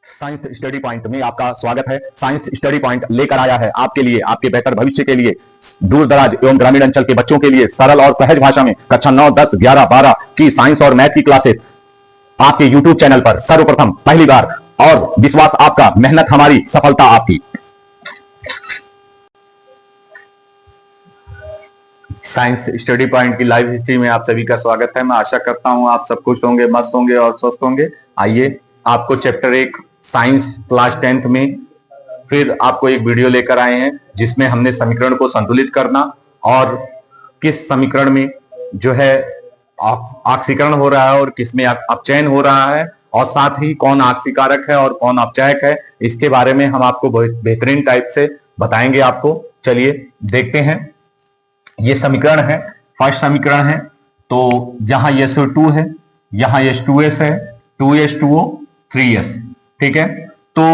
Science study point में आपका स्वागत है। साइंस स्टडी पॉइंट लेकर आया है आपके लिए, आपके बेहतर भविष्य के लिए, दूर दराज एवं ग्रामीण अंचल के बच्चों के लिए सरल और सहज भाषा में कक्षा 9, 10, 11, 12 की साइंस और मैथ की क्लासेस आपके यूट्यूब चैनल पर सर्वप्रथम पहली बार। और विश्वास आपका, मेहनत हमारी, सफलता आपकी। साइंस स्टडी पॉइंट की लाइव हिस्ट्री में आप सभी का स्वागत है। मैं आशा करता हूं आप सब खुश होंगे, मस्त होंगे और स्वस्थ होंगे। आइए आपको चैप्टर 1 साइंस क्लास 10th में फिर आपको एक वीडियो लेकर आए हैं जिसमें हमने समीकरण को संतुलित करना और किस समीकरण में जो है ऑक्सीकरण हो रहा है और किसमें अपचयन हो रहा है, और साथ ही कौन ऑक्सीकारक है और कौन अपचायक है, इसके बारे में हम आपको बेहतरीन टाइप से बताएंगे आपको। चलिए देखते हैं। ये समीकरण है, फर्स्ट समीकरण है। तो यहां SO2 है, यहां H2S है, 2H2O 3S, ठीक है। तो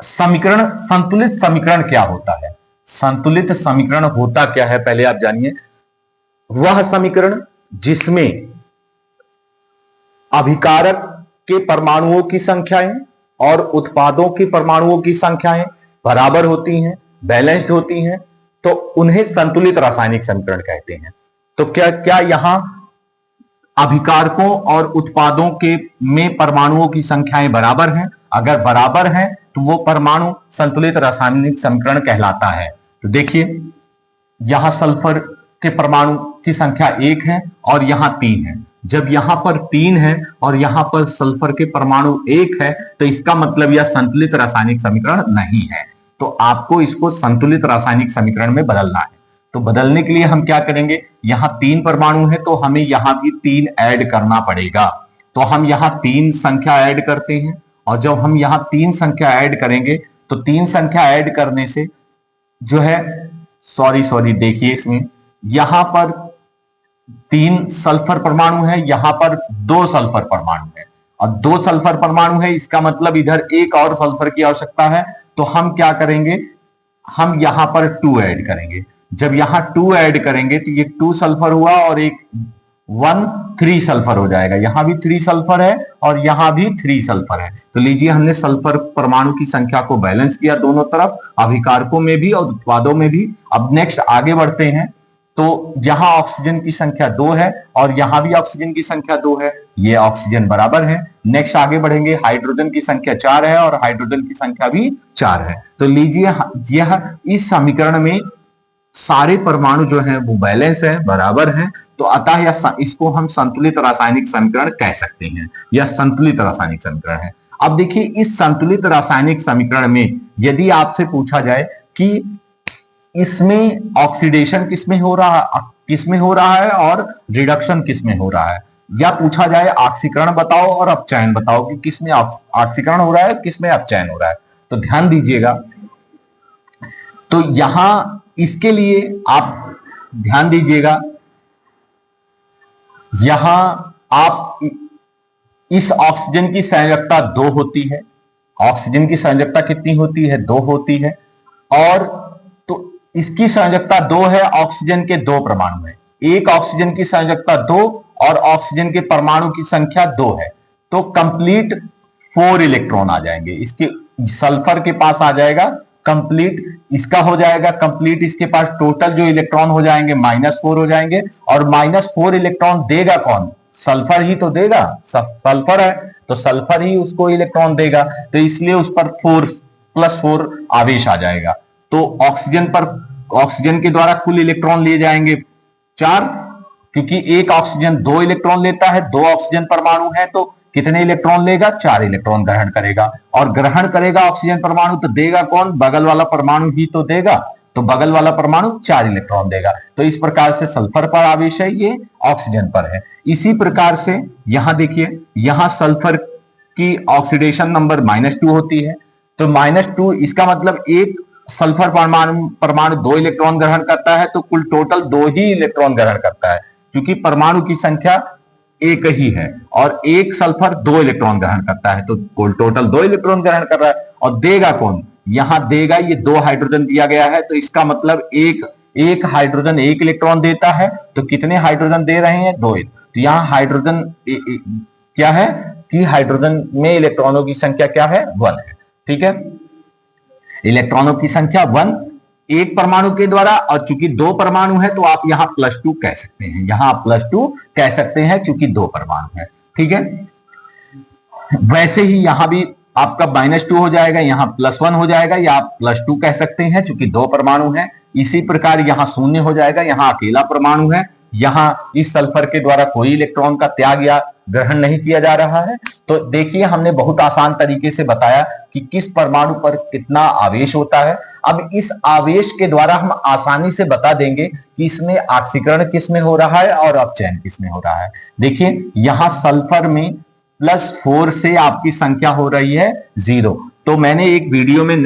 समीकरण, संतुलित समीकरण क्या होता है? संतुलित समीकरण होता क्या है पहले आप जानिए। वह समीकरण जिसमें अभिकारक के परमाणुओं की संख्याएं और उत्पादों के परमाणुओं की संख्याएं बराबर होती हैं, बैलेंस्ड होती हैं, तो उन्हें संतुलित रासायनिक समीकरण कहते हैं। तो क्या यहां अभिकारकों और उत्पादों के में परमाणुओं की संख्याएं बराबर हैं? अगर बराबर हैं तो वो परमाणु संतुलित रासायनिक समीकरण कहलाता है। तो देखिए, यहां सल्फर के परमाणु की संख्या 1 है और यहां 3 है। जब यहां पर 3 है और यहां पर सल्फर के परमाणु 1 है तो इसका मतलब यह संतुलित रासायनिक समीकरण नहीं है। तो आपको इसको संतुलित रासायनिक समीकरण में बदलना है। तो बदलने के लिए हम क्या करेंगे, यहां 3 परमाणु है तो हमें यहां भी 3 ऐड करना पड़ेगा। तो हम यहां 3 संख्या ऐड करते हैं, और जब हम यहां 3 संख्या ऐड करेंगे तो 3 संख्या ऐड करने से जो है, सॉरी देखिए, इसमें यहां पर 3 सल्फर परमाणु है, यहां पर 2 सल्फर परमाणु है, और 2 सल्फर परमाणु है, इसका मतलब इधर एक और सल्फर की आवश्यकता है। तो हम क्या करेंगे, हम यहां पर 2 ऐड करेंगे। जब यहां 2 ऐड करेंगे तो ये 2 सल्फर हुआ और एक 1 3 सल्फर हो जाएगा। यहां भी 3 सल्फर है और यहां भी 3 सल्फर है। तो लीजिए, हमने सल्फर परमाणु की संख्या को बैलेंस किया दोनों तरफ, अभिकारकों में भी और उत्पादों में भी। अब नेक्स्ट आगे बढ़ते हैं। तो यहां ऑक्सीजन की संख्या 2 है और यहां भी ऑक्सीजन की संख्या 2 है, ये ऑक्सीजन बराबर है। नेक्स्ट आगे बढ़ेंगे, हाइड्रोजन की संख्या 4 है और हाइड्रोजन की संख्या भी 4 है। तो लीजिए, यह इस समीकरण में सारे परमाणु जो हैं वो बैलेंस है, बराबर हैं। तो अतः इसको हम संतुलित रासायनिक समीकरण कह सकते हैं। यह संतुलित रासायनिक समीकरण है। अब देखिए, इस संतुलित रासायनिक समीकरण में यदि आपसे पूछा जाए कि इसमें ऑक्सीडेशन किसमें हो रहा है और रिडक्शन किसमें हो रहा है, या पूछा जाए ऑक्सीकरण बताओ और अपचयन बताओ कि किसमें ऑक्सीकरण हो रहा है, किसमें अपचयन हो रहा है, तो ध्यान दीजिएगा। तो यहां इसके लिए आप ध्यान दीजिएगा, यहां आप इस ऑक्सीजन की संयोजकता 2 होती है। ऑक्सीजन की संयोजकता कितनी होती है? 2 होती है। और तो इसकी संयोजकता 2 है, ऑक्सीजन के 2 परमाणु है। एक ऑक्सीजन की संयोजकता 2 और ऑक्सीजन के परमाणु की संख्या 2 है। तो कंप्लीट 4 इलेक्ट्रॉन आ जाएंगे। इसके सल्फर के पास आ जाएगा कंप्लीट, इसका हो जाएगा कंप्लीट, इसके पास टोटल जो इलेक्ट्रॉन हो जाएंगे -4 हो जाएंगे। और -4 इलेक्ट्रॉन देगा कौन? सल्फर ही तो देगा, सल्फर है तो सल्फर ही उसको इलेक्ट्रॉन देगा। तो इसलिए उस पर 4+4 आवेश आ जाएगा। तो ऑक्सीजन के द्वारा कुल इलेक्ट्रॉन लिए जाएंगे 4, क्योंकि एक ऑक्सीजन 2 इलेक्ट्रॉन लेता है, 2 ऑक्सीजन परमाणु है, तो कितने इलेक्ट्रॉन लेगा? 4 इलेक्ट्रॉन ग्रहण करेगा। और ग्रहण करेगा ऑक्सीजन परमाणु, तो देगा कौन? बगल वाला परमाणु ही तो देगा। तो बगल वाला परमाणु 4 इलेक्ट्रॉन देगा। तो इस प्रकार से सल्फर पर आवेश है, ये ऑक्सीजन पर है। इसी प्रकार से यहां देखिए, यहां सल्फर की ऑक्सीडेशन नंबर -2 होती है। तो -2, इसका मतलब एक सल्फर परमाणु 2 इलेक्ट्रॉन ग्रहण करता है, तो कुल टोटल 2 ही इलेक्ट्रॉन ग्रहण करता है, क्योंकि परमाणु की संख्या एक ही है और एक सल्फर 2 इलेक्ट्रॉन ग्रहण करता है, तो कुल टोटल 2 इलेक्ट्रॉन ग्रहण कर रहा है। और देगा कौन? यहां देगा, ये 2 हाइड्रोजन दिया गया है, तो इसका मतलब एक हाइड्रोजन 1 इलेक्ट्रॉन देता है। तो कितने हाइड्रोजन दे रहे हैं? 2। तो यहां हाइड्रोजन क्या है? कि हाइड्रोजन में इलेक्ट्रॉनों की संख्या क्या है, 1 है। ठीक है, इलेक्ट्रॉनों की संख्या 1 एक परमाणु के द्वारा, और चूंकि 2 परमाणु है तो आप यहां +2 कह सकते हैं, यहां आप +2 कह सकते हैं क्योंकि 2 परमाणु है। ठीक है, वैसे ही यहां भी आपका -2 हो जाएगा, यहां +1 हो जाएगा, या आप +2 कह सकते हैं क्योंकि 2 परमाणु है। इसी प्रकार यहां 0 हो जाएगा, यहां अकेला परमाणु है, यहां इस सल्फर के द्वारा कोई इलेक्ट्रॉन का त्याग या ग्रहण नहीं किया जा रहा है। तो देखिए, हमने बहुत आसान तरीके से बताया कि किस परमाणु पर कितना आवेश होता है। अब इस आवेश के द्वारा हम आसानी से बता देंगे कि इसमें ऑक्सीकरण किस में हो रहा है और अपचयन किस में हो रहा है। देखिए, यहां सल्फर में +4 से आपकी संख्या हो रही है 0। तो मैंने एक वीडियो में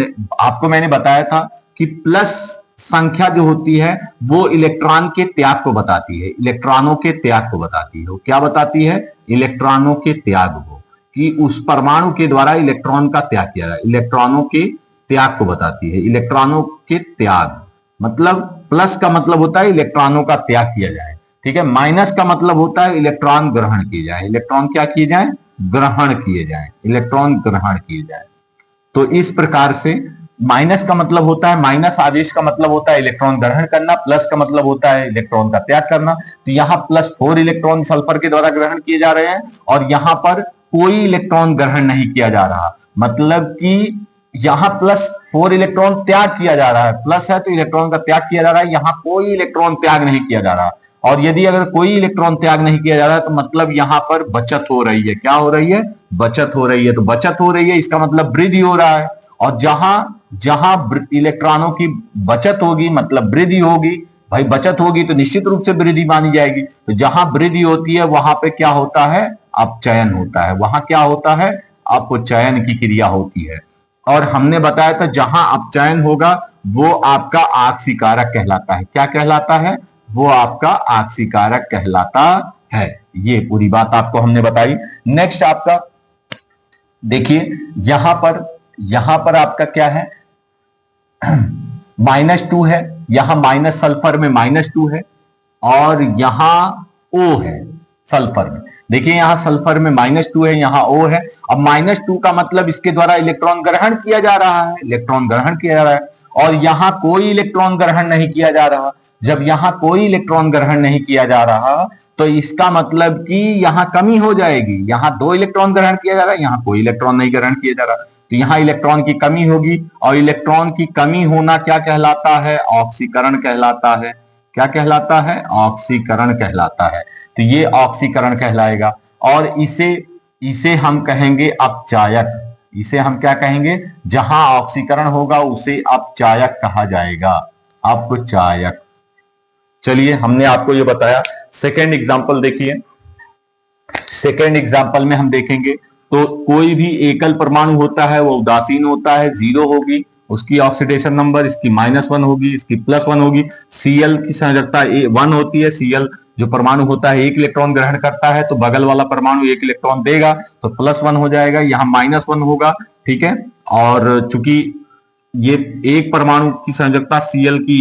आपको मैंने बताया था कि प्लस संख्या जो होती है वो इलेक्ट्रॉन के त्याग को बताती है, इलेक्ट्रॉनों के त्याग को बताती है। वो क्या बताती है? इलेक्ट्रॉनों के त्याग को, कि उस परमाणु के द्वारा इलेक्ट्रॉन का त्याग किया जाए, इलेक्ट्रॉनों के त्याग को बताती है। इलेक्ट्रॉनों के त्याग मतलब प्लस का मतलब होता है इलेक्ट्रॉनों का त्याग किया जाए। ठीक है, माइनस का मतलब होता है इलेक्ट्रॉन ग्रहण किए जाए। इलेक्ट्रॉन क्या किए जाए? ग्रहण किए जाए, इलेक्ट्रॉन ग्रहण किए जाए। तो इस प्रकार से माइनस का मतलब होता है, माइनस आवेश का मतलब होता है इलेक्ट्रॉन ग्रहण करना, प्लस का मतलब होता है इलेक्ट्रॉन का त्याग करना। तो यहाँ +4 इलेक्ट्रॉन सल्फर के द्वारा ग्रहण किए जा रहे हैं और यहाँ पर कोई इलेक्ट्रॉन ग्रहण नहीं किया जा रहा, मतलब कि यहां +4 इलेक्ट्रॉन त्याग किया जा रहा है, प्लस है तो इलेक्ट्रॉन का त्याग किया जा रहा है, यहां कोई इलेक्ट्रॉन त्याग नहीं किया जा रहा। और यदि अगर कोई इलेक्ट्रॉन त्याग नहीं किया जा रहा है तो मतलब यहां पर बचत हो रही है। क्या हो रही है? बचत हो रही है। तो बचत हो रही है इसका मतलब वृद्धि हो रहा है, और जहां जहां इलेक्ट्रॉनों की बचत होगी मतलब वृद्धि होगी। भाई बचत होगी तो निश्चित रूप से वृद्धि मानी जाएगी। तो जहां वृद्धि होती है वहां पे क्या होता है? अपचयन होता है। वहां क्या होता है? अपचयन की क्रिया होती है। और हमने बताया था जहां अपचयन होगा वो आपका ऑक्सीकारक कहलाता है। क्या कहलाता है? वो आपका ऑक्सीकारक कहलाता है। ये पूरी बात आपको हमने बताई। नेक्स्ट आपका देखिए, यहां पर आपका क्या है? -2 है, यहां माइनस सल्फर में -2 है, और यहां O है सल्फर में। देखिए यहां सल्फर में -2 है, यहां O है। अब -2 का मतलब इसके द्वारा इलेक्ट्रॉन ग्रहण किया जा रहा है, इलेक्ट्रॉन ग्रहण किया जा रहा है, और यहां कोई इलेक्ट्रॉन ग्रहण नहीं किया जा रहा। जब यहां कोई इलेक्ट्रॉन ग्रहण नहीं किया जा रहा तो इसका मतलब कि यहां कमी हो जाएगी। यहां 2 इलेक्ट्रॉन ग्रहण किया जा रहा है, यहां कोई इलेक्ट्रॉन नहीं ग्रहण किया जा रहा, तो यहां इलेक्ट्रॉन की कमी होगी। और इलेक्ट्रॉन की कमी होना क्या कहलाता है? ऑक्सीकरण कहलाता है। क्या कहलाता है? ऑक्सीकरण कहलाता है। तो ये ऑक्सीकरण कहलाएगा, और इसे हम कहेंगे अपचायक। इसे हम क्या कहेंगे? जहां ऑक्सीकरण होगा उसे अपचायक कहा जाएगा, अपचायक। चलिए, हमने आपको ये बताया। सेकेंड एग्जांपल देखिए, सेकेंड एग्जांपल में हम देखेंगे तो कोई भी एकल परमाणु होता है वो उदासीन होता है, 0 होगी उसकी ऑक्सीडेशन नंबर, इसकी -1 होगी, इसकी +1 होगी। Cl की सांद्रता 1 होती है। Cl जो परमाणु होता है 1 इलेक्ट्रॉन ग्रहण करता है, तो बगल वाला परमाणु 1 इलेक्ट्रॉन देगा, तो +1 हो जाएगा, यहां -1 होगा। ठीक है, और चूंकि ये एक परमाणु की सांद्रता Cl की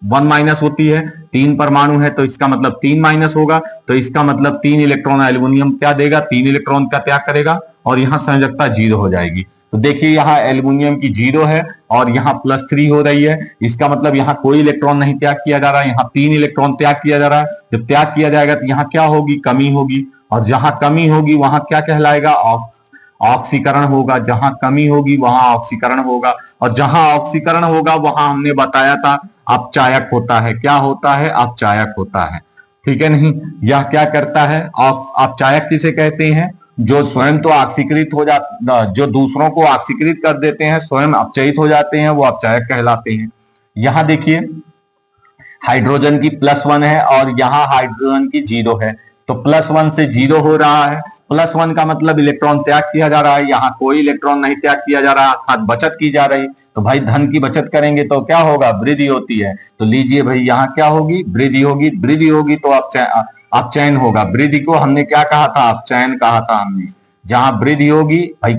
1- होती है, 3 परमाणु है तो इसका मतलब 3- होगा, तो इसका मतलब 3 इलेक्ट्रॉन एल्यूमिनियम क्या देगा? 3 इलेक्ट्रॉन का त्याग करेगा, और यहां सांद्रता 0 हो जाएगी। तो देखिए यहां एल्यूमिनियम की 0 है और यहां +3 हो रही है, इसका मतलब यहां कोई इलेक्ट्रॉन नहीं त्याग किया जा रहा है, यहां 3 इलेक्ट्रॉन त्याग किया जा रहा है। जब त्याग किया जाएगा तो यहां क्या होगी? कमी होगी, और जहां कमी होगी वहां क्या कहलाएगा? ऑक्सीकरण होगा। जहां कमी होगी वहां ऑक्सीकरण होगा, और जहां ऑक्सीकरण होगा वहां हमने बताया था अपचायक होता है। क्या होता है? अपचायक होता है। ठीक है, नहीं, यह क्या करता है? अपचायक किसे कहते हैं? जो स्वयं तो ऑक्सीकृत हो जाता, जो दूसरों को ऑक्सीकृत कर देते हैं, स्वयं अपचयित हो जाते हैं, वो अपचायक कहलाते हैं। यहां देखिए हाइड्रोजन की +1 है और यहां हाइड्रोजन की 0 है, तो +1 से 0 हो रहा है। +1 का मतलब इलेक्ट्रॉन त्याग किया जा रहा है, यहां कोई इलेक्ट्रॉन नहीं त्याग किया जा रहा, अर्थात बचत की जा रही। तो भाई धन की बचत करेंगे तो क्या होगा? वृद्धि होती है। तो लीजिए भाई यहां क्या होगी? वृद्धि होगी। वृद्धि होगी तो अपचयन होगा। वृद्धि को हमने क्या कहा था? अपचयन कहा था हमने। जहां वृद्धि होगी, भाई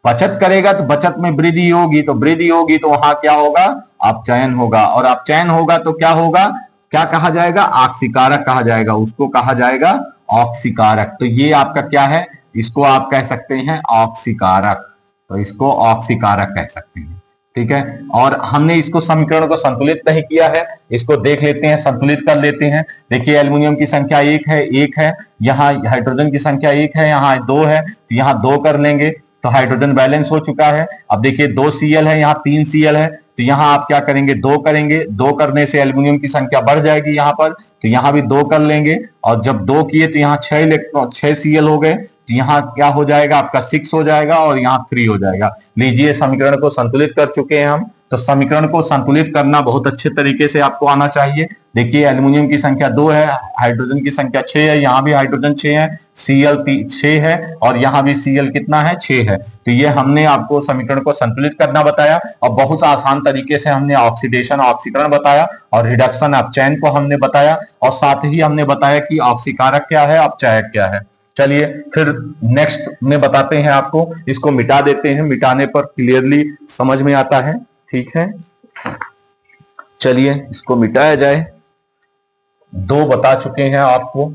बचत करेगा तो बचत में वृद्धि होगी, तो वृद्धि होगी तो वहां क्या होगा? अपचयन होगा, और अपचयन होगा तो क्या होगा? क्या कहा जाएगा? ऑक्सीकारक कहा जाएगा, उसको कहा जाएगा ऑक्सीकारक। तो ये आपका क्या है? इसको आप कह सकते हैं ऑक्सीकारक। तो इसको ऑक्सीकारक कह सकते हैं, ठीक है। और हमने इसको समीकरण को संतुलित नहीं किया है, इसको देख लेते हैं, संतुलित कर लेते हैं। देखिए एल्युमिनियम की संख्या एक है, यहाँ हाइड्रोजन की संख्या 1 है, यहाँ 2 है, तो यहाँ 2 कर लेंगे तो हाइड्रोजन बैलेंस हो चुका है। अब देखिए 2 Cl है, यहाँ 3 Cl है, तो यहाँ आप क्या करेंगे, 2 करेंगे। 2 करने से एल्युमिनियम की संख्या बढ़ जाएगी यहाँ पर, तो यहाँ भी 2 कर लेंगे। और जब 2 किए तो यहाँ 6 इलेक्ट्रॉन 6 Cl हो गए, तो यहाँ क्या हो जाएगा, आपका 6 हो जाएगा और यहाँ 3 हो जाएगा। लीजिए समीकरण को संतुलित कर चुके हैं हम। तो समीकरण को संतुलित करना बहुत अच्छे तरीके से आपको आना चाहिए। देखिए एल्युमिनियम की संख्या 2 है, हाइड्रोजन की संख्या 6 है, यहाँ भी हाइड्रोजन 6 है, Cl 6 है और यहाँ भी Cl कितना है, 6 है। तो ये हमने आपको समीकरण को संतुलित करना बताया और बहुत आसान तरीके से हमने ऑक्सीडेशन ऑक्सीकरण बताया और रिडक्शन अपचयन को हमने बताया और साथ ही हमने बताया कि ऑक्सीकारक क्या है, अपचायक क्या है। चलिए फिर नेक्स्ट में बताते हैं आपको, इसको मिटा देते हैं, मिटाने पर क्लियरली समझ में आता है, ठीक है। चलिए इसको मिटाया जाए। 2 बता चुके हैं आपको।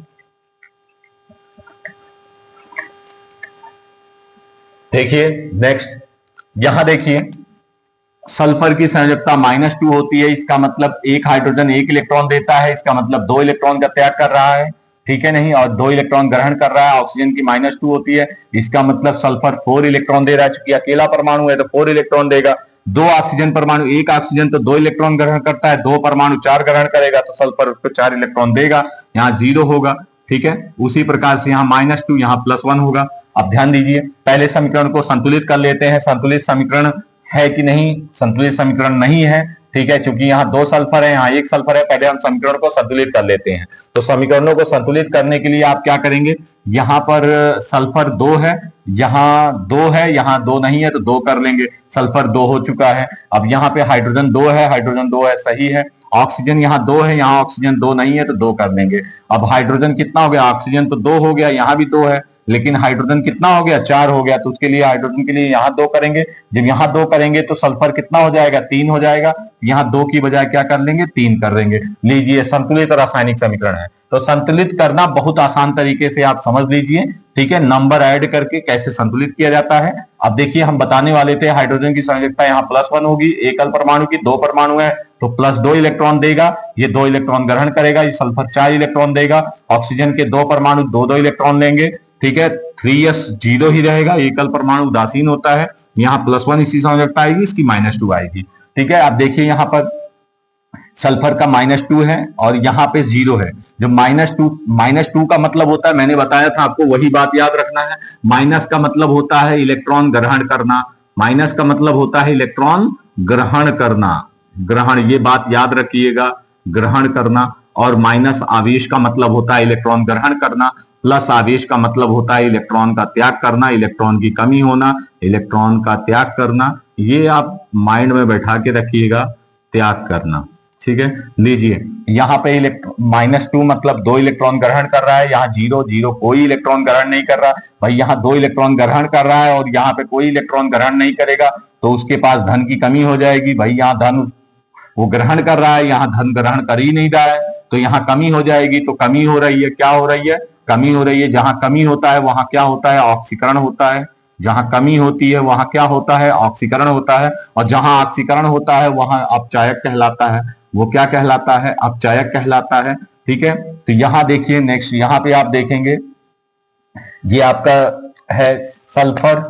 देखिए नेक्स्ट, यहां देखिए सल्फर की संयोजकता -2 होती है, इसका मतलब एक हाइड्रोजन 1 इलेक्ट्रॉन देता है, इसका मतलब 2 इलेक्ट्रॉन का त्याग कर रहा है, ठीक है नहीं, और 2 इलेक्ट्रॉन ग्रहण कर रहा है। ऑक्सीजन की -2 होती है, इसका मतलब सल्फर 4 इलेक्ट्रॉन दे रहा है, चूंकि अकेला परमाणु है तो 4 इलेक्ट्रॉन देगा। 2 ऑक्सीजन परमाणु, एक ऑक्सीजन तो 2 इलेक्ट्रॉन ग्रहण करता है, 2 परमाणु 4 ग्रहण करेगा तो सल्फर उसको 4 इलेक्ट्रॉन देगा, यहाँ 0 होगा, ठीक है। उसी प्रकार से यहाँ -2, यहाँ +1 होगा। अब ध्यान दीजिए, पहले समीकरण को संतुलित कर लेते हैं। संतुलित समीकरण है कि नहीं, संतुलित समीकरण नहीं है, ठीक है, क्योंकि यहाँ 2 सल्फर है, यहाँ 1 सल्फर है। पहले हम समीकरण को संतुलित कर लेते हैं। तो समीकरणों को संतुलित करने के लिए आप क्या करेंगे, यहाँ पर सल्फर 2 है, यहाँ 2 है, यहाँ 2 नहीं है तो 2 कर लेंगे, सल्फर 2 हो चुका है। अब यहाँ पे हाइड्रोजन 2 है, हाइड्रोजन 2 है, सही है। ऑक्सीजन यहाँ 2 है, यहाँ ऑक्सीजन 2 नहीं है तो 2 कर लेंगे। अब हाइड्रोजन कितना हो गया, ऑक्सीजन तो 2 हो गया, यहाँ भी 2 है, लेकिन हाइड्रोजन कितना हो गया, 4 हो गया, तो उसके लिए हाइड्रोजन के लिए यहाँ 2 करेंगे। जब यहाँ 2 करेंगे तो सल्फर कितना हो जाएगा, 3 हो जाएगा। यहाँ 2 की बजाय क्या कर लेंगे, 3 कर देंगे। लीजिए संतुलित रासायनिक समीकरण है। तो संतुलित करना बहुत आसान तरीके से आप समझ लीजिए, ठीक है, नंबर ऐड करके कैसे संतुलित किया जाता है। अब देखिए हम बताने वाले थे, हाइड्रोजन की संयोजकता यहाँ +1 होगी, एकल परमाणु की, 2 परमाणु है तो +2 इलेक्ट्रॉन देगा, ये 2 इलेक्ट्रॉन ग्रहण करेगा, ये सल्फर 4 इलेक्ट्रॉन देगा। ऑक्सीजन के 2 परमाणु 2-2 इलेक्ट्रॉन लेंगे, ठीक है। 3s 0 ही रहेगा, एकल परमाणु उदासीन होता है। यहाँ +1 इसी संयोजकता आएगी, इसकी -2 आएगी, ठीक है। अब देखिए यहाँ पर सल्फर का -2 है और यहाँ पे 0 है। जो -2 का मतलब होता है, मैंने बताया था आपको, वही बात याद रखना है। माइनस का मतलब होता है इलेक्ट्रॉन ग्रहण करना, माइनस का मतलब होता है इलेक्ट्रॉन ग्रहण करना, ग्रहण, ये बात याद रखिएगा, ग्रहण करना। और माइनस आवेश का मतलब होता है इलेक्ट्रॉन ग्रहण करना, प्लस आवेश का मतलब होता है इलेक्ट्रॉन का त्याग करना, इलेक्ट्रॉन की कमी होना, इलेक्ट्रॉन का त्याग करना। ये आप माइंड में बैठा के रखिएगा, त्याग करना, ठीक है। लीजिए यहाँ पे -2 मतलब 2 इलेक्ट्रॉन ग्रहण कर रहा है, यहाँ 0 कोई इलेक्ट्रॉन ग्रहण नहीं कर रहा भाई। यहाँ 2 इलेक्ट्रॉन ग्रहण कर रहा है और यहाँ पे कोई इलेक्ट्रॉन ग्रहण नहीं करेगा तो उसके पास धन की कमी हो जाएगी भाई। यहाँ धन वो ग्रहण कर रहा है, यहाँ धन ग्रहण कर ही नहीं रहा है, तो यहाँ कमी हो जाएगी। तो कमी हो रही है, क्या हो रही है, कमी हो रही है। जहां कमी होता है वहां क्या होता है, ऑक्सीकरण होता है। जहां कमी होती है वहां क्या होता है, ऑक्सीकरण होता है। और जहां ऑक्सीकरण होता है वहां अपचायक कहलाता है। वो क्या कहलाता है, अपचायक कहलाता है, ठीक है। तो यहां देखिए नेक्स्ट, यहां पे आप देखेंगे ये आपका है सल्फर,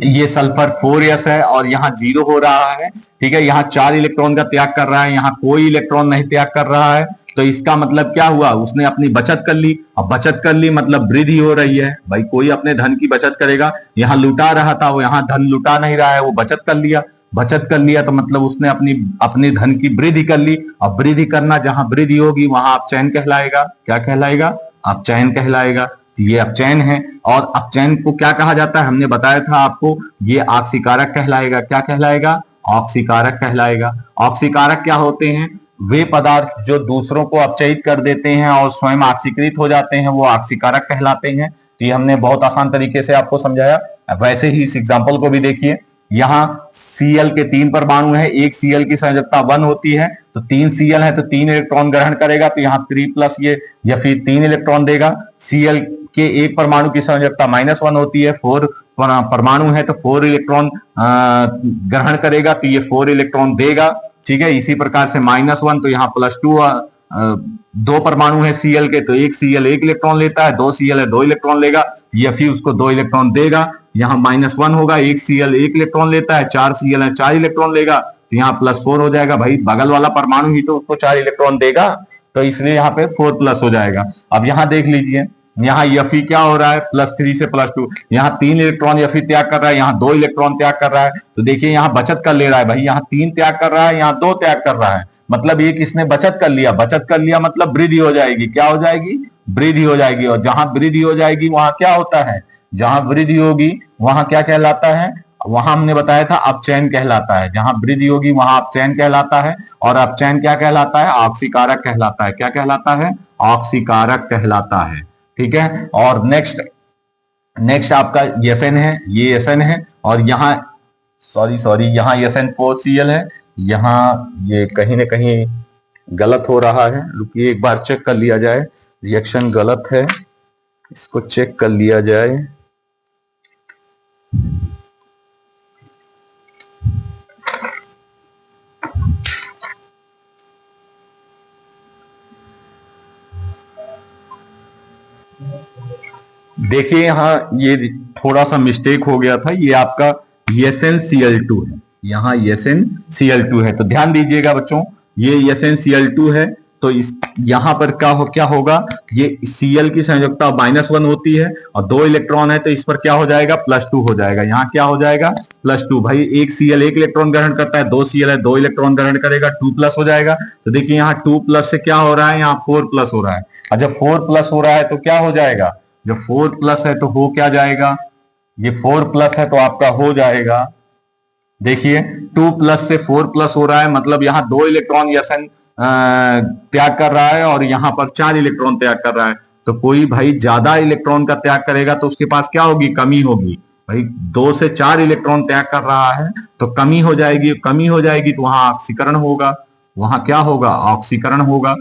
ये सल्फर 4s है और यहाँ 0 हो रहा है, ठीक है। यहाँ 4 इलेक्ट्रॉन का त्याग कर रहा है, यहाँ कोई इलेक्ट्रॉन नहीं त्याग कर रहा है। तो इसका मतलब क्या हुआ, उसने अपनी बचत कर ली। अब बचत कर ली मतलब वृद्धि हो रही है भाई। कोई अपने धन की बचत करेगा, यहाँ लुटा रहा था वो यहाँ धन लुटा नहीं रहा है, वो बचत कर लिया। बचत कर लिया तो मतलब उसने अपने धन की वृद्धि कर ली। अब वृद्धि करना, जहां वृद्धि होगी वहां अपचयन कहलाएगा। क्या कहलाएगा, अपचयन कहलाएगा। ये अपचयन है। और अपचयन को क्या कहा जाता है, हमने बताया था आपको, ये ऑक्सीकारक कहलाएगा। क्या कहलाएगा, ऑक्सीकारक कहलाएगा। ऑक्सीकारक क्या होते हैं, वे पदार्थ जो दूसरों को अपचयित कर देते हैं और स्वयं ऑक्सीकृत हो जाते हैं, वो ऑक्सीकारक कहलाते हैं। तो ये हमने बहुत आसान तरीके से आपको समझाया। वैसे ही इस एग्जाम्पल को भी देखिए, यहाँ Cl के 3 परमाणु है, एक Cl की संयोजकता 1 होती है, तो 3 Cl है तो 3 इलेक्ट्रॉन ग्रहण करेगा, तो यहाँ 3 प्लस ये या फिर 3 इलेक्ट्रॉन देगा। Cl के एक परमाणु की संयोजकता -1 होती है, 4 परमाणु है तो 4 इलेक्ट्रॉन ग्रहण करेगा तो ये 4 इलेक्ट्रॉन देगा। ठीक है, इसी प्रकार से -1 तो यहाँ +2, 2 परमाणु है Cl के तो एक Cl 1 इलेक्ट्रॉन लेता है, 2 Cl है 2 इलेक्ट्रॉन लेगा, Fe उसको 2 इलेक्ट्रॉन देगा। यहाँ -1 होगा, 1 Cl 1 इलेक्ट्रॉन लेता है, 4 Cl है 4 इलेक्ट्रॉन लेगा, तो यहाँ +4 हो जाएगा। भाई बगल वाला परमाणु ही तो उसको 4 इलेक्ट्रॉन देगा, तो इसलिए यहाँ पे 4+ हो जाएगा। अब यहाँ देख लीजिए, यहाँ Fe क्या हो रहा है, +3 से +2, यहाँ 3 इलेक्ट्रॉन Fe त्याग कर रहा है, यहाँ 2 इलेक्ट्रॉन त्याग कर रहा है। तो देखिए यहाँ बचत कर ले रहा है भाई, यहाँ 3 त्याग कर रहा है, यहाँ 2 त्याग कर रहा है, मतलब एक इसने बचत कर लिया। बचत कर लिया मतलब वृद्धि हो जाएगी। क्या हो जाएगी? वृद्धि हो जाएगी। और जहां वृद्धि हो जाएगी वहां क्या होता है? जहां वृद्धि होगी वहां क्या कहलाता है? वहां हमने बताया था अपचयन कहलाता है। जहां वृद्धि होगी वहां अपचयन कहलाता है। और अपचयन क्या कहलाता है? ऑक्सीकारक कहलाता है। क्या कहलाता है? ऑक्सीकारक कहलाता है। ठीक है, और नेक्स्ट आपका Sn है, ये Sn है, और यहाँ सॉरी यहाँ SN4Cl है। यहाँ ये कहीं ना कहीं गलत हो रहा है, रुकिए एक बार चेक कर लिया जाए। रिएक्शन गलत है, इसको चेक कर लिया जाए। देखिए यहाँ ये थोड़ा सा मिस्टेक हो गया था, ये आपका SnCl2 है, यहाँ SnCl2 है। तो ध्यान दीजिएगा बच्चों, ये SnCl2 है तो इस यहां पर क्या होगा? ये Cl की संयोजकता -1 होती है और 2 इलेक्ट्रॉन है तो इस पर क्या हो जाएगा? +2 हो जाएगा। यहाँ क्या हो जाएगा? +2। भाई एक Cl 1 इलेक्ट्रॉन ग्रहण करता है, 2 Cl है 2 इलेक्ट्रॉन ग्रहण करेगा, 2+ हो जाएगा। तो देखिए यहाँ 2+ से क्या हो रहा है? यहाँ 4+ हो रहा है। और जब 4+ हो रहा है तो क्या हो जाएगा? जब 4+ है तो हो क्या जाएगा? ये 4+ है तो आपका हो जाएगा, देखिए 2+ से 4+ हो रहा है, मतलब यहाँ 2 इलेक्ट्रॉन Sn त्याग कर रहा है और यहाँ पर 4 इलेक्ट्रॉन त्याग कर रहा है। तो कोई भाई ज्यादा इलेक्ट्रॉन का त्याग करेगा तो उसके पास क्या होगी? कमी होगी। भाई 2 से 4 इलेक्ट्रॉन त्याग कर रहा है तो कमी हो जाएगी। कमी हो जाएगी तो वहां ऑक्सीकरण होगा। वहां क्या होगा? ऑक्सीकरण होगा।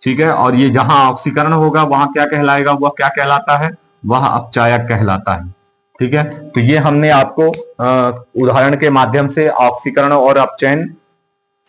ठीक है, और ये जहां ऑक्सीकरण होगा वहां क्या कहलाएगा? वह क्या कहलाता है? वह अपचायक कहलाता है। ठीक है, तो ये हमने आपको उदाहरण के माध्यम से ऑक्सीकरण और अपचयन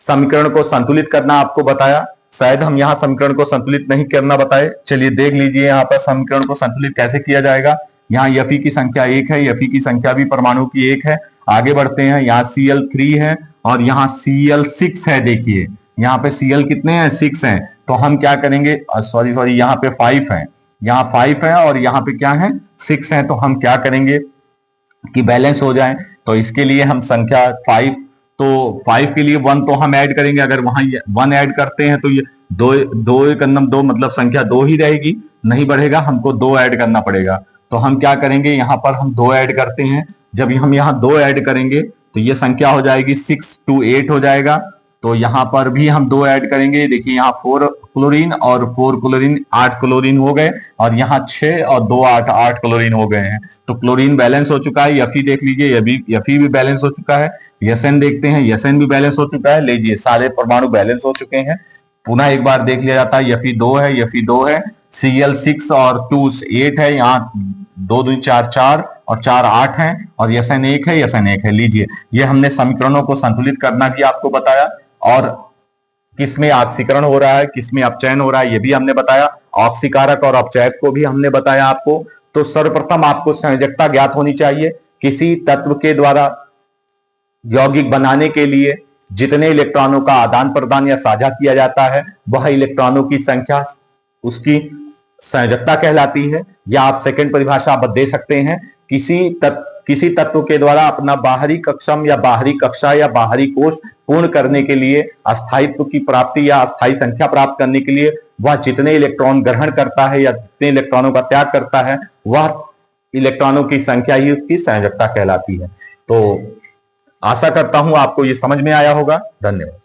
समीकरण को संतुलित करना आपको बताया। शायद हम यहाँ समीकरण को संतुलित नहीं करना बताए। चलिए देख लीजिए यहाँ पर समीकरण को संतुलित कैसे किया जाएगा। यहाँ Fe की संख्या 1 है, Fe की संख्या भी परमाणु की 1 है। आगे बढ़ते हैं, यहाँ Cl3 है और यहाँ Cl6 है। देखिए यहाँ पे Cl कितने हैं? 6 हैं। तो हम क्या करेंगे? सॉरी यहाँ पे 5 है, यहाँ 5 है और यहाँ पे क्या है? 6 है। तो हम क्या करेंगे कि बैलेंस हो जाए? तो इसके लिए हम संख्या 5, तो 5 के लिए 1 तो हम ऐड करेंगे। अगर वहां 1 ऐड करते हैं तो ये 2 मतलब संख्या 2 ही रहेगी, नहीं बढ़ेगा, हमको 2 ऐड करना पड़ेगा। तो हम क्या करेंगे? यहाँ पर हम 2 ऐड करते हैं। जब हम यहाँ 2 ऐड करेंगे तो ये संख्या हो जाएगी 6 to 8 हो जाएगा। तो यहाँ पर भी हम 2 ऐड करेंगे। देखिए यहाँ 4 क्लोरीन और 4 क्लोरीन 8 क्लोरीन हो गए और यहाँ 6 और 2 8 क्लोरीन हो गए हैं। तो क्लोरीन बैलेंस हो चुका है। Fe देख लीजिए, Fe भी बैलेंस हो चुका है। Sn देखते हैं, Sn भी बैलेंस हो चुका है। लीजिए सारे परमाणु बैलेंस हो चुके हैं। पुनः एक बार देख लिया जाता है। Fe2 है, Fe2 है, Cl6 और 2 8 है, यहाँ 2 2 4 4 और 4 8 है और Sn1 है, Sn1 है। लीजिए ये हमने समीकरणों को संतुलित करना भी आपको बताया और किसमें ऑक्सीकरण हो रहा है, किसमें अपचयन हो रहा है, ये भी हमने बताया। ऑक्सीकारक और अपचयक को भी हमने बताया आपको। तो सर्वप्रथम आपको संयोजकता ज्ञात होनी चाहिए। किसी तत्व के द्वारा यौगिक बनाने के लिए जितने इलेक्ट्रॉनों का आदान प्रदान या साझा किया जाता है वह इलेक्ट्रॉनों की संख्या उसकी संयोजकता कहलाती है। या आप सेकंड परिभाषा आप दे सकते हैं, किसी तत्व के द्वारा अपना बाहरी कक्षम या बाहरी कक्षा या बाहरी कोष पूर्ण करने के लिए, अस्थायित्व की प्राप्ति या अस्थायी संख्या प्राप्त करने के लिए वह जितने इलेक्ट्रॉन ग्रहण करता है या जितने इलेक्ट्रॉनों का त्याग करता है वह इलेक्ट्रॉनों की संख्या ही उसकी संयोजकता कहलाती है। तो आशा करता हूं आपको ये समझ में आया होगा। धन्यवाद।